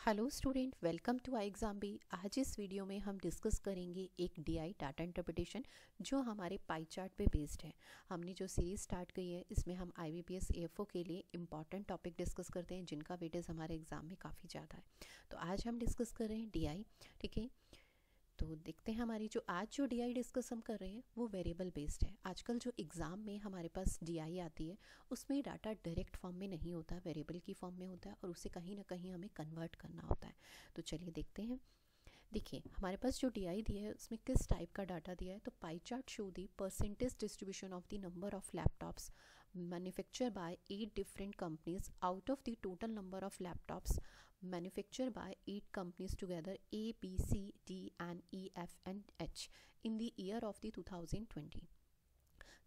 Hello student, welcome to I exam B. आज इस video में हम डिस्कस करेंगे एक डीआई डाटा इंटरप्रिटेशन जो हमारे पाई चार्ट पे बेस्ड है। हमने जो सीरीज स्टार्ट की है इसमें हम आईबीपीएस एएफओ के लिए इंपॉर्टेंट टॉपिक डिस्कस करते हैं जिनका वेटेज हमारे एग्जाम में काफ़ी ज़्यादा है। तो आज हम डिस्कस कर रहे हैं डीआई। ठीक है, तो देखते हैं हमारी आज जो डीआई डिस्कस हम कर रहे हैं वो वेरिएबल बेस्ड है। आजकल जो एग्ज़ाम में हमारे पास डीआई आती है उसमें डाटा डायरेक्ट फॉर्म में नहीं होता, वेरिएबल की फॉर्म में होता है और उसे कहीं ना कहीं हमें कन्वर्ट करना होता है। तो चलिए देखते हैं। देखिए हमारे पास जो डीआई दिया है उसमें किस टाइप का डाटा दिया है। तो pie chart show the percentage distribution of the number of laptops manufactured by 8 different companies out of the total number of laptops manufactured by 8 companies together A, B, C, D and E, F and H in the year of the 2020.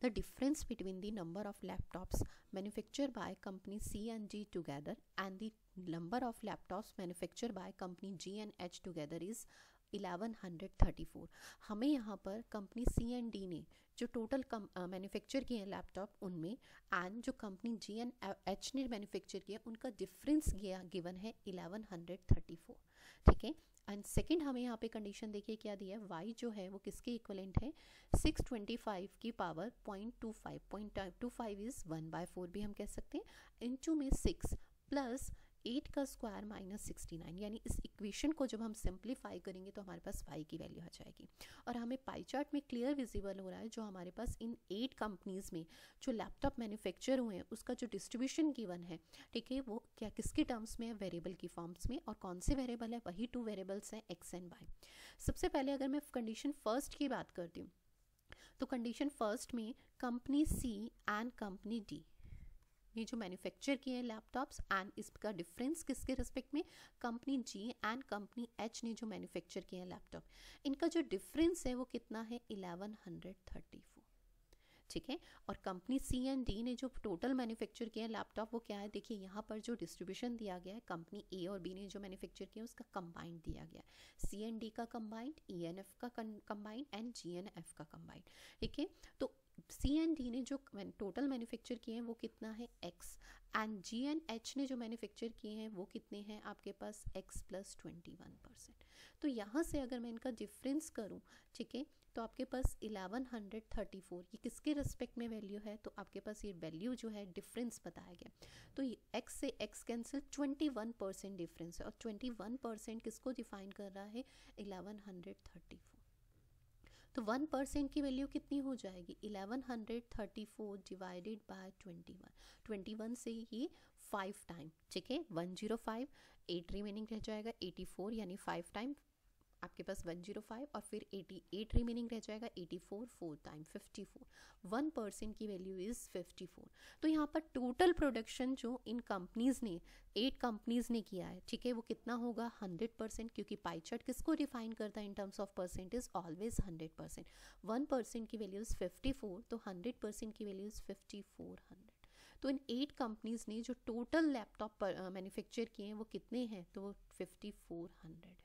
The difference between the number of laptops manufactured by company C and D together and the number of laptops manufactured by company G and H together is 1134। हमें यहाँ पर company C and D ने जो total manufacture किए हैं laptop उनमें and जो company G and H ने मैन्युफैक्चर किया उनका डिफरेंस गिवन है 1134। ठीक है, एंड सेकंड हमें यहाँ पे कंडीशन देखिए क्या दिया है। y जो है वो किसके इक्वलेंट है 625 की पावर 0.25 इज 1/4 भी हम कह सकते हैं। इनटू में 6 प्लस 8 का स्क्वायर माइनस 69, यानी इस इक्वेशन को जब हम सिंप्लीफाई करेंगे तो हमारे पास y की वैल्यू आ जाएगी। और हमें पाई चार्ट में क्लियर विजिबल हो रहा है जो हमारे पास इन 8 कंपनीज में जो लैपटॉप मैन्युफैक्चर हुए हैं उसका जो डिस्ट्रीब्यूशन गिवन है, ठीक है, वो क्या किसके टर्म्स में है, वेरिएबल की फॉर्म्स में। और कौन से वेरिएबल है, वही 2 वेरिएबल्स हैं x एंड y। सबसे पहले अगर मैं कंडीशन फर्स्ट की बात करती हूँ तो कंडीशन फर्स्ट में company C and company D ये जो मैन्युफैक्चर किए हैं लैपटॉप्स एंड इसका डिफरेंस किसके रिस्पेक्ट में company G and company H ने जो मैन्युफैक्चर किए हैं लैपटॉप, इनका जो डिफरेंस है वो कितना है 1134। ठीक है, और कंपनी सी एंड डी ने जो टोटल मैन्युफैक्चर किए हैं लैपटॉप वो क्या है, देखिए यहाँ पर जो डिस्ट्रीब्यूशन दिया गया है कंपनी ए और बी ने जो मैन्युफैक्चर किया उसका कंबाइंड दिया गया है। सी एंड डी का कंबाइंड, ई एन एफ का combined and G and F का कंबाइंड। ठीक है, तो सी एंड डी ने जो टोटल मैन्युफैक्चर किए हैं वो कितना है x and G and H ने जो मैन्युफैक्चर किए हैं वो कितने हैं आपके पास x प्लस 21%। तो यहाँ से अगर मैं इनका डिफरेंस करूँ, ठीक है, तो आपके पास 1134 ये किसके रिस्पेक्ट में वैल्यू है, तो आपके पास ये वैल्यू जो है डिफरेंस बताया गया। तो ये x से x कैंसिल 21% डिफरेंस है और 21% किसको डिफाइन कर रहा है 1134। तो 1% की वैल्यू कितनी हो जाएगी 1134 डिवाइडेड बाय 21 से ये 5 टाइम, ठीक है, 105, 8 रिमेनिंग रह जाएगा 84, यानी 5 टाइम आपके पास 105 और फिर 88 रिमेनिंग रह जाएगा 84, 4 टाइम 54। 1% की वैल्यू इज़ 54। तो यहाँ पर टोटल प्रोडक्शन जो इन कंपनीज ने 8 कंपनीज ने किया है, ठीक है, वो कितना होगा 100%, क्योंकि पाई चार्ट किसको डिफाइन करता है in terms of percentage always 100%। 1% की वैल्यू इज़ 54, तो 100% की वैल्यू इज़ 5400। तो इन 8 कंपनीज ने जो टोटल लैपटॉप मैन्युफैक्चर किए हैं वो कितने हैं, तो वो 5400 है।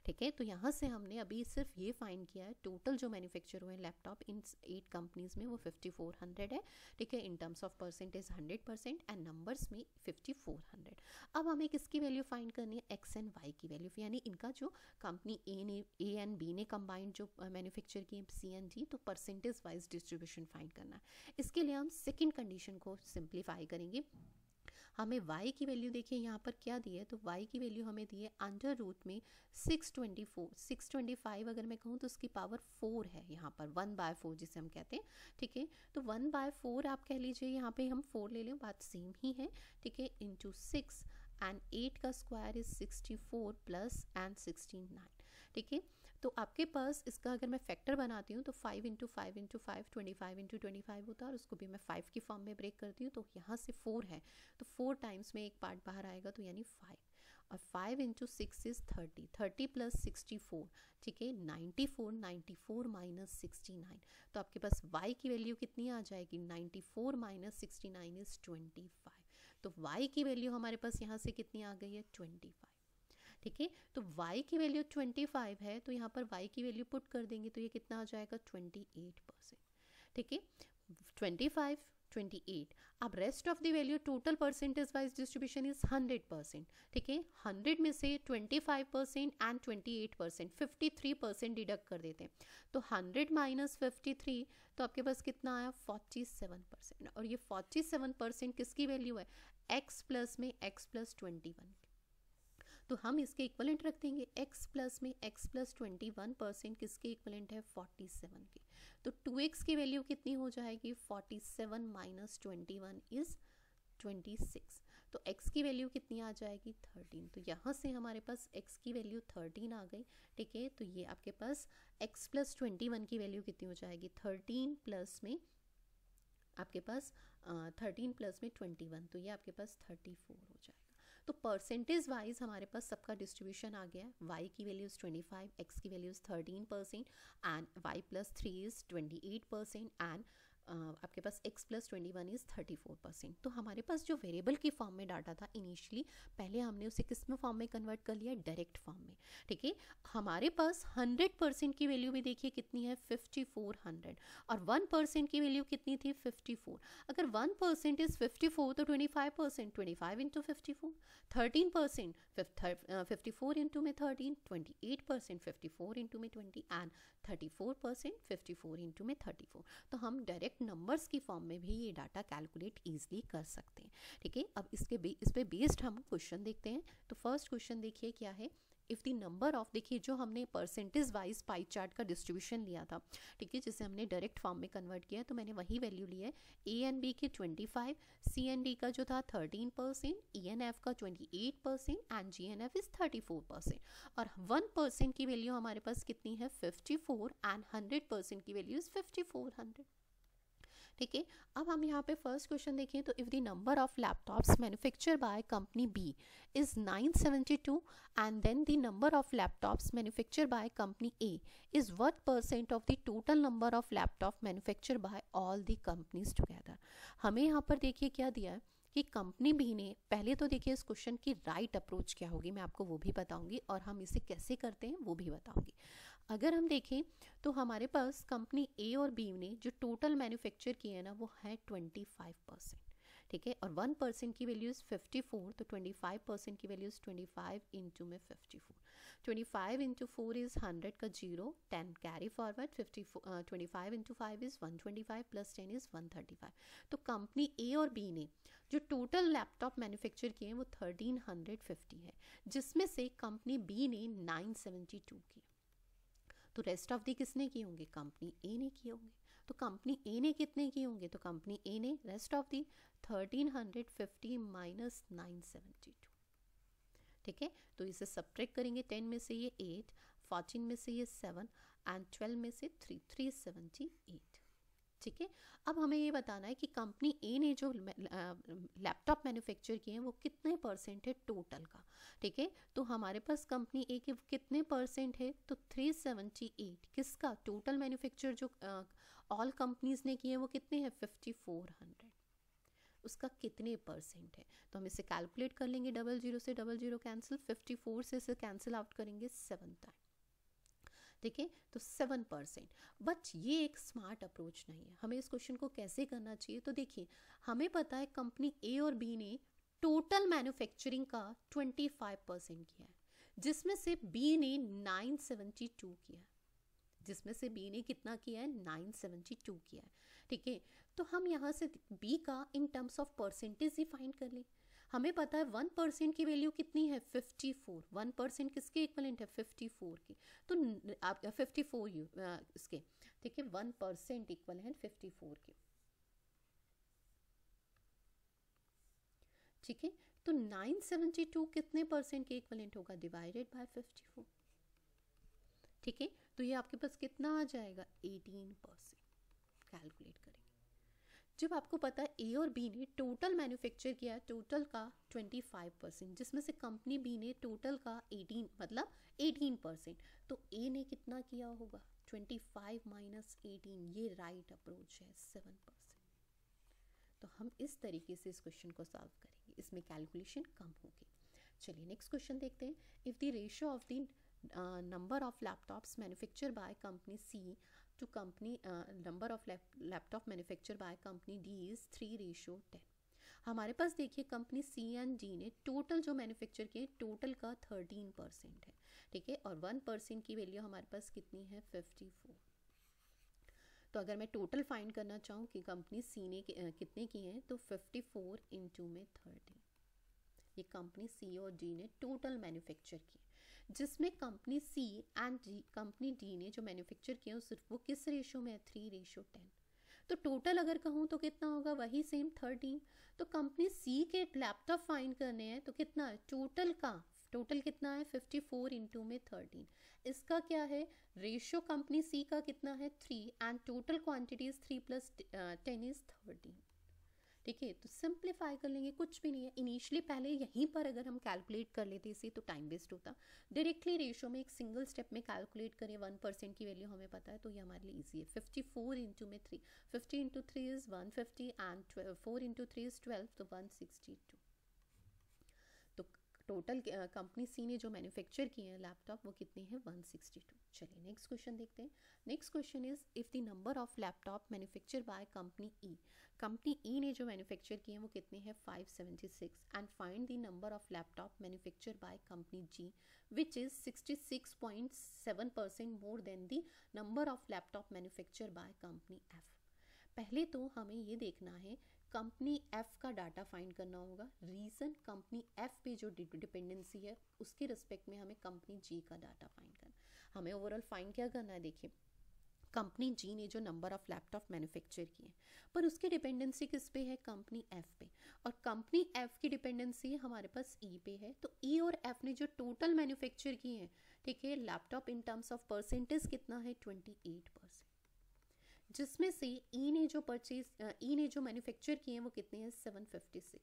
ठीक है, तो यहाँ से हमने अभी सिर्फ ये फाइंड किया है टोटल जो मैन्युफैक्चर हुए हैं लैपटॉप इन 8 कंपनीज में वो 5400 है। ठीक है, in terms of percentage 100% and numbers में 5400। अब हमें किसकी वैल्यू फाइंड करनी है, एक्स एंड वाई की वैल्यू, यानी इनका जो कंपनी ए एंड बी ने कंबाइंड जो मैन्युफैक्चर किए सी एंड डी, तो परसेंटेज वाइज डिस्ट्रीब्यूशन फाइंड करना है। इसके लिए हम सेकेंड कंडीशन को सिंप्लीफाई करेंगे। हमें y की वैल्यू देखिए यहाँ पर क्या दी है, तो y की वैल्यू हमें दी है अंडर रूट में 625 अगर मैं कहूँ तो उसकी पावर 4 है, यहाँ पर 1/4 जिसे हम कहते हैं। ठीक है, तो 1/4 आप कह लीजिए, यहाँ पे हम 4 ले लें, बात सेम ही है। ठीक है, इंटू 6 एंड 8 का स्क्वायर इज 64 प्लस एंड 69। ठीक है, तो आपके पास इसका अगर मैं फैक्टर बनाती हूँ तो 5 इंटू 5 इंटू 5 25 इंटू 25 होता है और उसको भी मैं 5 की फॉर्म में ब्रेक करती हूँ, तो यहाँ से 4 है तो 4 टाइम्स में एक पार्ट बाहर आएगा, तो यानी 5 और 5 इंटू 6 इज 30 प्लस 64, ठीक है, 94 माइनस 69। तो आपके पास y की वैल्यू कितनी आ जाएगी 94 माइनस 69 इज 25। तो y की वैल्यू हमारे पास यहाँ से कितनी आ गई है 25। ठीक है, तो y की वैल्यू 25 है तो यहाँ पर y की वैल्यू पुट कर देंगे तो ये कितना आ जाएगा 28%। ठीक है, 25 28. अब rest of the value total percentage wise distribution is 100%. ठीक है, 100 में से 25% एंड 28%, 53% डिडक्ट कर देते हैं. तो 100 माइनस 53, तो आपके पास कितना आया 47%. और ये 47% किसकी वैल्यू है, x प्लस में x प्लस 21. तो हम इसके इक्वलेंट रख देंगे, x प्लस में x प्लस 21% किसके इक्वलेंट है 47 के. तो 2x की वैल्यू कितनी हो जाएगी, 47 माइनस 21 इज 26. तो x की वैल्यू कितनी आ जाएगी 13. तो यहाँ से हमारे पास x की वैल्यू 13 आ गई. ठीक है, तो ये आपके पास x प्लस 21 की वैल्यू कितनी हो जाएगी 13 प्लस में आपके पास 13 प्लस में 21, तो ये आपके पास 34 हो जाएगा. तो परसेंटेज वाइज हमारे पास सबका डिस्ट्रीब्यूशन आ गया. y की वैल्यूज 25, x की values 13% and y plus 3 is 28% and आपके पास x प्लस 21 इज 34%. तो हमारे पास जो वेरिएबल की फॉर्म में डाटा था इनिशियली, पहले हमने उसे किस में फॉर्म में कन्वर्ट कर लिया, डायरेक्ट फॉर्म में. ठीक है, हमारे पास 100% की वैल्यू भी देखिए कितनी है 5400 और 1% की वैल्यू कितनी थी 54. अगर 1% इज 54 तो 25%, 25 इंटू 54, 13% 54 इंटू में 13, 28% 54 इंटू में 20 एंड 34% 54 इंटू में 34. तो हम डायरेक्ट नंबर्स की फॉर्म में भी ये डाटा कैलकुलेट ईजिली कर सकते हैं. ठीक है, अब इस पे बेस्ड हम क्वेश्चन देखते हैं. तो फर्स्ट क्वेश्चन देखिए क्या है, इफ़ द नंबर ऑफ, देखिए जो हमने परसेंटेज वाइज पाई चार्ट का डिस्ट्रीब्यूशन लिया था, ठीक है, जिसे हमने डायरेक्ट फॉर्म में कन्वर्ट किया, तो मैंने वही वैल्यू ली है. ए एंड बी के 25, सी एंड डी का जो था 13%, ई एन एफ का 28% and G and F is 34%. और 1% की वैल्यू हमारे पास कितनी है 54 एंड 100% की वैल्यू इज 5400. ठीक है, अब हम यहाँ पे फर्स्ट क्वेश्चन देखें तो if the number of laptops manufacture by company B is 972 and then the number of laptops manufacture by company A is what percent of the total number of laptop manufacture by all the companies together. हमें यहाँ पर देखिए क्या दिया है कि company B ने, पहले तो देखिए इस क्वेश्चन की राइट अप्रोच क्या होगी मैं आपको वो भी बताऊंगी और हम इसे कैसे करते हैं वो भी बताऊंगी. अगर हम देखें तो हमारे पास कंपनी ए और बी ने जो टोटल मैन्युफैक्चर किए हैं ना वो है 25%. ठीक है, और 1% की वैल्यू इज 54, तो 25% की वैल्यू इज 25 इंटू में 54. 25 इंटू 4 इज 100 का 0, 10 carry forward, 25 into 5 is 125 plus 10 is 135. तो कंपनी ए और बी ने जो टोटल लैपटॉप मैन्युफैक्चर किए हैं वो 1350 है, जिसमें से कंपनी बी ने 972 किए. तो रेस्ट ऑफ दी किसने किए होंगे, कंपनी ए ने किए होंगे. तो कंपनी ए ने कितने किए होंगे, तो कंपनी ए ने रेस्ट ऑफ दी 1350 माइनस 972. ठीक है, तो इसे सब्ट्रैक्ट करेंगे. 10 में से ये 8, 14 में से ये 7 एंड 12 में से 3, 378. ठीक है, अब हमें ये बताना है कि कंपनी ए ने जो लैपटॉप मैन्युफैक्चर किए हैं वो कितने परसेंट है टोटल का. ठीक है, तो हमारे पास कंपनी ए के कितने परसेंट है, तो 378. किसका, टोटल मैन्युफैक्चर जो ऑल कंपनीज ने किए हैं वो कितने हैं 5400. उसका कितने परसेंट है, तो हम इसे कैलकुलेट कर लेंगे. 00 से 00 कैंसिल, 54 से इसे कैंसिल आउट करेंगे 7 टाइम. ठीक है, तो 7%. बट ये एक स्मार्ट अप्रोच नहीं है. हमें इस क्वेश्चन को कैसे करना चाहिए, तो देखिए हमें पता है कंपनी ए और बी ने टोटल मैन्युफैक्चरिंग का 25% किया है, जिसमें से बी ने 972 किया है. जिसमें से बी ने कितना किया है 972 किया है. ठीक है, तो हम यहाँ से बी का in terms of percentage he find कर लें. हमें पता है 1% की वैल्यू कितनी है 54. 1% किसके इक्वलेंट है 54 की, तो आप 54 इसके. ठीक है, 1% इक्वल है 54 के. ठीक है, तो 972 कितने परसेंट के इक्वलेंट होगा, डिवाइडेड बाय 54. ठीक है, तो ये आपके पास कितना आ जाएगा 18%. कैलकुलेट करेंगे. जब आपको पता है ए और बी ने टोटल मैन्युफैक्चर किया है टोटल का 25%, जिसमें से कंपनी बी ने टोटल का 18 मतलब 18%, तो ए ने कितना किया होगा 25 माइनस 18. ये राइट अप्रोच है 7%. तो हम इस तरीके से इस क्वेश्चन को सॉल्व करेंगे, इसमें कैलकुलेशन कम होगी. चलिए नेक्स्ट क्वेश्चन देखते हैं. If the ratio of the number of laptops manufacture by company C to company number of laptop manufactured by company D is 3:10. हमारे पास देखिए कंपनी सी एंड डी ने टोटल जो मैन्युफैक्चर किए total का 13% है, ठीक है, और 1% की वैल्यू हमारे पास कितनी है 54। तो अगर मैं टोटल फाइंड करना चाहूँ कि कंपनी सी ने कितने किए हैं तो 54 इंटू में 30, ये कंपनी सी और डी ने टोटल मैन्युफैक्चर किए, जिसमें company C and company D ने जो मैन्युफैक्चर किए सिर्फ वो किस रेशो में है 3:10। तो टोटल अगर कहूँ तो कितना होगा वही सेम 13। तो कंपनी सी के लैपटॉप फाइंड करने हैं तो कितना है टोटल का, टोटल कितना है 54 इंटू में 13। इसका क्या है रेशो कंपनी सी का कितना है 3 and total quantity is 3 + 10 is 13, ठीक है। तो सिंप्लीफाई कर लेंगे, कुछ भी नहीं है। इनिशियली पहले यहीं पर अगर हम कैलकुलेट कर लेते इसे तो टाइम वेस्ट होता, डायरेक्टली रेशो में एक सिंगल स्टेप में कैलकुलेट करें 1% की वैल्यू हमें पता है तो ये हमारे लिए ईजी है। 54 इंटू में 3, 50 into 3 is 150 and 4 into 3 is 12, तो 162। तो टोटल कंपनी सी ने जो मैन्युफैक्चर किए हैं लैपटॉप वो कितने हैं 162। चलिए नेक्स्ट क्वेश्चन देखते हैं। Next question is if the number of laptop manufacture by company E, company E ने जो मैन्युफैक्चर किए हैं वो कितने हैं 576, and find the number of laptop manufacture by company G which is 66.7% more than the number of laptop manufacture by company F. पहले तो हमें ये देखना है कंपनी एफ का डाटा फाइंड करना होगा। रीज़न कंपनी एफ पे जो डिपेंडेंसी है उसके रिस्पेक्ट में हमें कंपनी जी का डाटा फाइंड करना। हमें ओवरऑल फाइंड क्या करना है, देखिए कंपनी जी ने जो नंबर ऑफ लैपटॉप मैन्युफैक्चर किए पर उसकी डिपेंडेंसी किस पे है कंपनी एफ पे, और कंपनी एफ की डिपेंडेंसी हमारे पास ई पे है। तो ई और एफ ने जो टोटल मैन्युफैक्चर किए हैं, ठीक है, laptop in terms of percentage कितना है 28%, जिसमें से ई ने जो मैन्युफैक्चर किए हैं वो कितने हैं 756।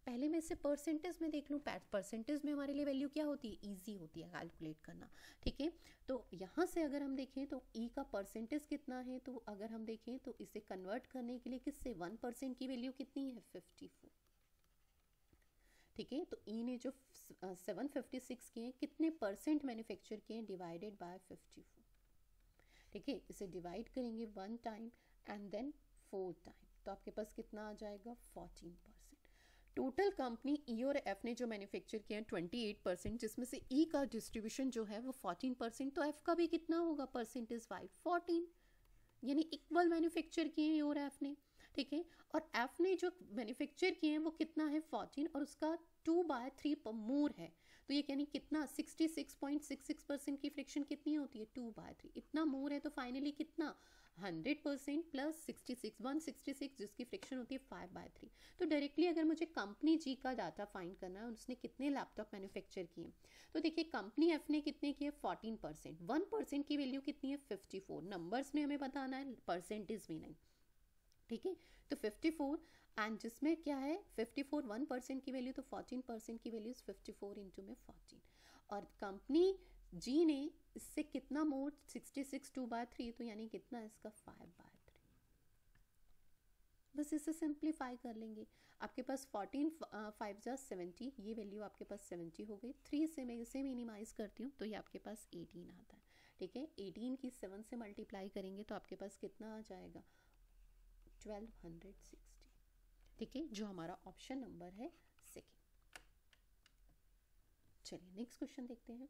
पहले मैं इसे परसेंटेज में देख लूँ, परसेंटेज में हमारे लिए वैल्यू क्या होती है ईजी होती है कैलकुलेट करना, ठीक है। तो यहाँ से अगर हम देखें तो ई का परसेंटेज कितना है, तो अगर हम देखें तो इसे कन्वर्ट करने के लिए किससे 1% की वैल्यू कितनी है 54, ठीक है। तो ई ने जो 756 किए कितने परसेंट मैन्युफैक्चर किए डिवाइडेड बाय 54, ठीक है। इसे डिवाइड करेंगे 1 टाइम एंड देन 4 टाइम, तो आपके पास कितना आ जाएगा 14%। टोटल कंपनी ई और एफ ने जो मैन्युफैक्चर किया है 28%, जिसमें से ई का डिस्ट्रीब्यूशन जो है वो 14%, तो एफ का भी कितना होगा परसेंटेज 14, यानी इक्वल मैन्युफैक्चर किए और एफ ने, ठीक है। और एफ ने जो मैन्युफैक्चर किए हैं वो कितना है 14 और उसका 2/3 मोर है, तो ये यानी कितना 66.66% की फ्रिक्शन कितनी होती है 2/3, इतना मोर है। तो फाइनली कितना 100% प्लस 66 166 जिसकी फ्रिक्शन होती है 5/3। तो डायरेक्टली अगर मुझे कंपनी जी का डाटा फाइंड करना है उसने कितने लैपटॉप मैन्युफैक्चर किए, तो देखिए कंपनी एफ ने कितने किए 14%, 1% की वैल्यू कितनी है 54, नंबर्स में हमें बताना है परसेंटेज में नहीं, ठीक है। तो 54 एंड जिसमें क्या है 54 1% की वैल्यू, तो 14% की वैल्यू 54 इंटू में 14, और कंपनी जी ने इससे कितना मोर 66 2/3, तो यानी कितना इसका 5/3। बस इसे सिंप्लीफाई कर लेंगे, आपके पास 14 5 जा 70, ये वैल्यू आपके पास 70 हो गई। 3 से मैं इसे मिनिमाइज करती हूँ तो ये आपके पास 18 आता है, ठीक है। 18 की 7 से मल्टीप्लाई करेंगे तो आपके पास कितना आ जाएगा 1260, ठीक है, जो हमारा ऑप्शन नंबर है सेकेंड। चलिए नेक्स्ट क्वेश्चन देखते हैं।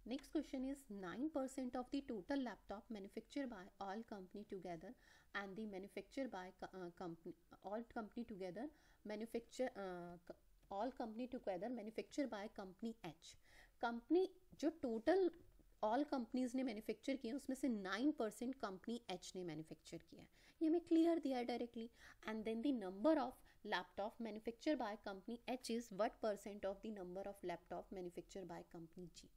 Next question is 9% of the total laptop manufacture by all company together and the manufacture by company all company together manufacture by company H. Company जो टोटल ऑल कंपनीज ने manufacture किया उसमें से 9% company H ने manufacture किया है, ये हमें क्लियर दिया है directly. And then the number of laptop manufacture by company H is what percent of the number of laptop manufacture by company G.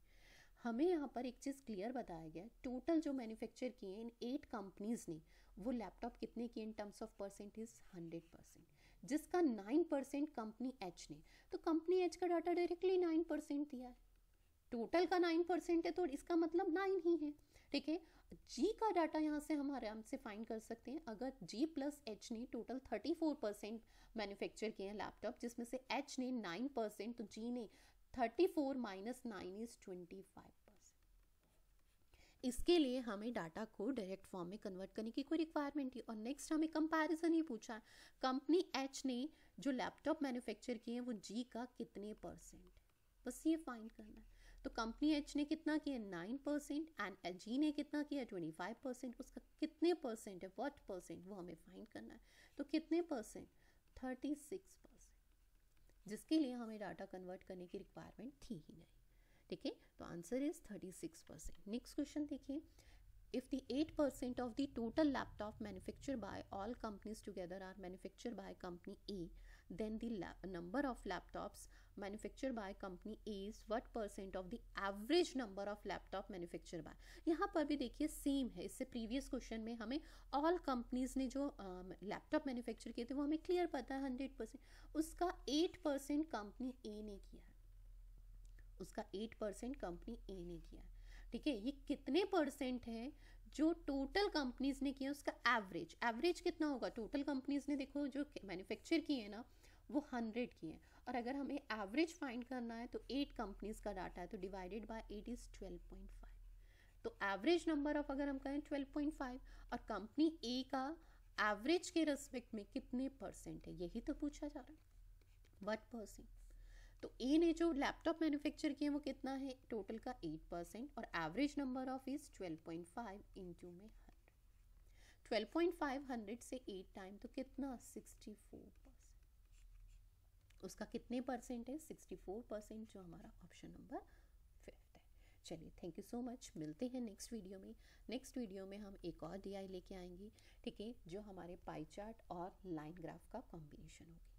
हमें यहाँ पर एक चीज़ क्लियर बताया गया, टोटल जो मैन्युफैक्चर किए इन 8 कंपनीज ने वो लैपटॉप कितने किए इन टर्म्स ऑफ परसेंटेज 100%, जिसका 9% कंपनी एच ने, तो कंपनी एच का डाटा डायरेक्टली 9% दिया है, टोटल का 9% है तो इसका मतलब 9 ही है, ठीक है। जी का डाटा यहाँ से हम आराम से फाइंड कर सकते हैं, अगर जी प्लस एच ने टोटल 34% मैन्युफैक्चर किए हैं लैपटॉप, जिसमें से एच ने 9%, तो जी ने 34 - 9 इज 25%। इसके लिए हमें डाटा को डायरेक्ट फॉर्म में कन्वर्ट करने की कोई रिक्वायरमेंट नहीं। और नेक्स्ट हमें कंपैरिजन ही पूछा है, कंपनी एच ने जो लैपटॉप मैन्युफैक्चर किए हैं वो जी का कितने परसेंट, बस ये फाइंड करना है। तो कंपनी एच ने कितना किया 9% एंड जी ने कितना किया 25%, उसका कितने परसेंट है, व्हाट परसेंट, वो हमें फाइंड करना है। तो कितने परसेंट, 36%, जिसके लिए हमें डाटा कन्वर्ट करने की रिक्वायरमेंट थी ही नहीं। ठीक है, तो आंसर इज 36%। नेक्स्ट क्वेश्चन देखिए, if the 8% of the total laptop manufactured by all companies together are manufactured by company A, then the number of laptops manufactured by company A is what percent of the average number of laptop manufactured by। यहाँ पर भी देखिए same है, इससे previous question में हमें all companies ने जो लैपटॉप मैन्युफैक्चर किए थे वो हमें क्लियर पता है 100%, उसका 8% कंपनी ए ने किया है, उसका 8% कंपनी ए ने किया है। ठीक है, ये कितने परसेंट है जो टोटल कंपनीज ने किया, उसका एवरेज, एवरेज कितना होगा, टोटल कंपनीज ने देखो जो मैन्युफैक्चर किए ना वो 100 किए हैं, और अगर हमें एवरेज फाइंड करना है तो 8 कंपनीज का डाटा है, तो डिवाइडेड बाय 8 इज 12.5। तो एवरेज नंबर ऑफ अगर हम कहें 12.5, और कंपनी ए का एवरेज के रेस्पेक्ट में कितने परसेंट है, यही तो पूछा जा रहा है, व्हाट परसेंट। तो ए ने जो लैपटॉप मैन्युफैक्चर किए वो कितना है, टोटल का 8%, और average number of is 12.5 into में 100, 12.5 100 से 8 टाइम तो कितना 64%, उसका कितने परसेंट है 64%, जो हमारा ऑप्शन नंबर 5 है। चलिए, थैंक यू सो मच, मिलते हैं नेक्स्ट वीडियो में। नेक्स्ट वीडियो में हम एक और डीआई लेके आएंगे, ठीक है, जो हमारे पाई चार्ट और लाइन ग्राफ का कॉम्बिनेशन होगा।